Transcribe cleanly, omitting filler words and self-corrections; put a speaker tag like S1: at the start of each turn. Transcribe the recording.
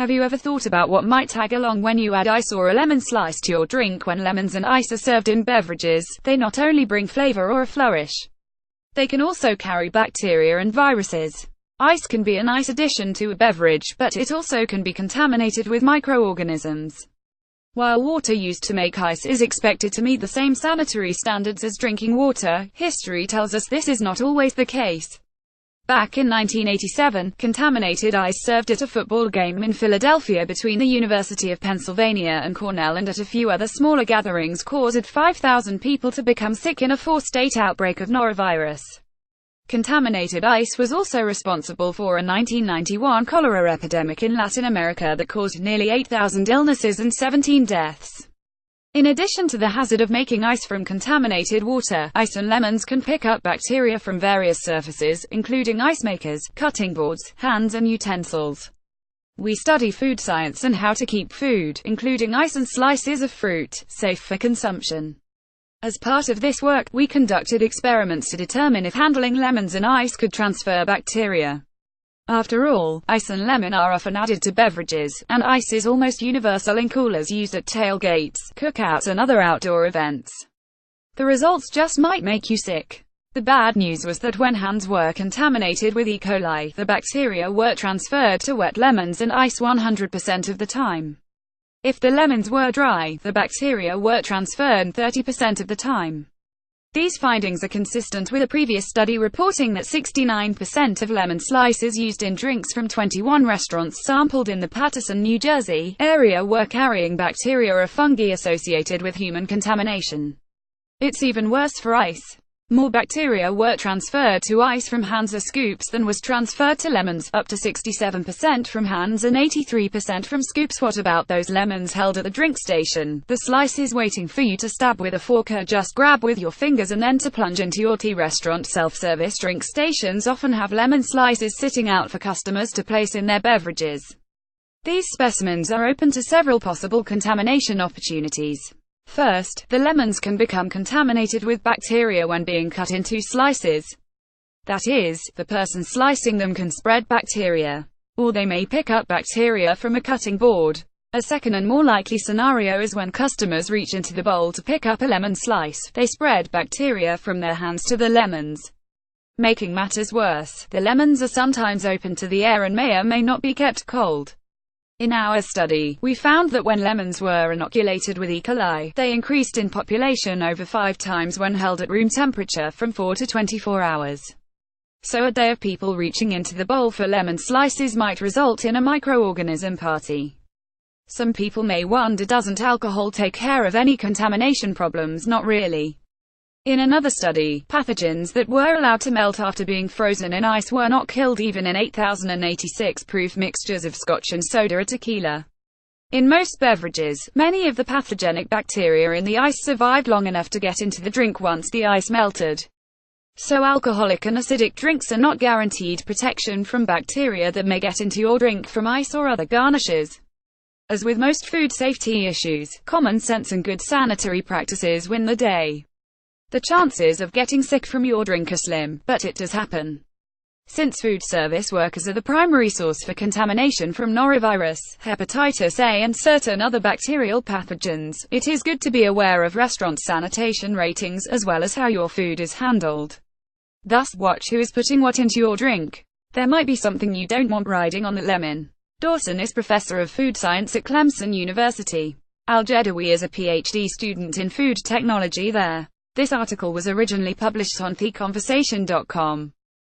S1: Have you ever thought about what might tag along when you add ice or a lemon slice to your drink? When lemons and ice are served in beverages, they not only bring flavor or a flourish, they can also carry bacteria and viruses. Ice can be a nice addition to a beverage, but it also can be contaminated with microorganisms. While water used to make ice is expected to meet the same sanitary standards as drinking water, history tells us this is not always the case. Back in 1987, contaminated ice served at a football game in Philadelphia between the University of Pennsylvania and Cornell and at a few other smaller gatherings caused 5,000 people to become sick in a four-state outbreak of norovirus. Contaminated ice was also responsible for a 1991 cholera epidemic in Latin America that caused nearly 8,000 illnesses and 17 deaths. In addition to the hazard of making ice from contaminated water, ice and lemons can pick up bacteria from various surfaces, including ice makers, cutting boards, hands and utensils. We study food science and how to keep food, including ice and slices of fruit, safe for consumption. As part of this work, we conducted experiments to determine if handling lemons and ice could transfer bacteria. After all, ice and lemon are often added to beverages, and ice is almost universal in coolers used at tailgates, cookouts and other outdoor events. The results just might make you sick. The bad news was that when hands were contaminated with E. coli, the bacteria were transferred to wet lemons and ice 100% of the time. If the lemons were dry, the bacteria were transferred 30% of the time. These findings are consistent with a previous study reporting that 69% of lemon slices used in drinks from 21 restaurants sampled in the Paterson, New Jersey, area were carrying bacteria or fungi associated with human contamination. It's even worse for ice. More bacteria were transferred to ice from hands or scoops than was transferred to lemons, up to 67% from hands and 83% from scoops. What about those lemons held at the drink station, the slices waiting for you to stab with a fork or just grab with your fingers and then to plunge into your tea? Restaurant self-service drink stations often have lemon slices sitting out for customers to place in their beverages. These specimens are open to several possible contamination opportunities. First, the lemons can become contaminated with bacteria when being cut into slices. That is, the person slicing them can spread bacteria. Or they may pick up bacteria from a cutting board. A second and more likely scenario is when customers reach into the bowl to pick up a lemon slice, they spread bacteria from their hands to the lemons. Making matters worse, the lemons are sometimes open to the air and may or may not be kept cold. In our study, we found that when lemons were inoculated with E. coli, they increased in population over 5 times when held at room temperature from 4 to 24 hours. So a day of people reaching into the bowl for lemon slices might result in a microorganism party. Some people may wonder, doesn't alcohol take care of any contamination problems? Not really. In another study, pathogens that were allowed to melt after being frozen in ice were not killed even in 8,086 proof mixtures of scotch and soda or tequila. In most beverages, many of the pathogenic bacteria in the ice survived long enough to get into the drink once the ice melted. So alcoholic and acidic drinks are not guaranteed protection from bacteria that may get into your drink from ice or other garnishes. As with most food safety issues, common sense and good sanitary practices win the day. The chances of getting sick from your drink are slim, but it does happen. Since food service workers are the primary source for contamination from norovirus, hepatitis A and certain other bacterial pathogens, it is good to be aware of restaurant sanitation ratings as well as how your food is handled. Thus, watch who is putting what into your drink. There might be something you don't want riding on the lemon. Dawson is professor of food science at Clemson University. Al-Jedawi is a PhD student in food technology there. This article was originally published on theconversation.com.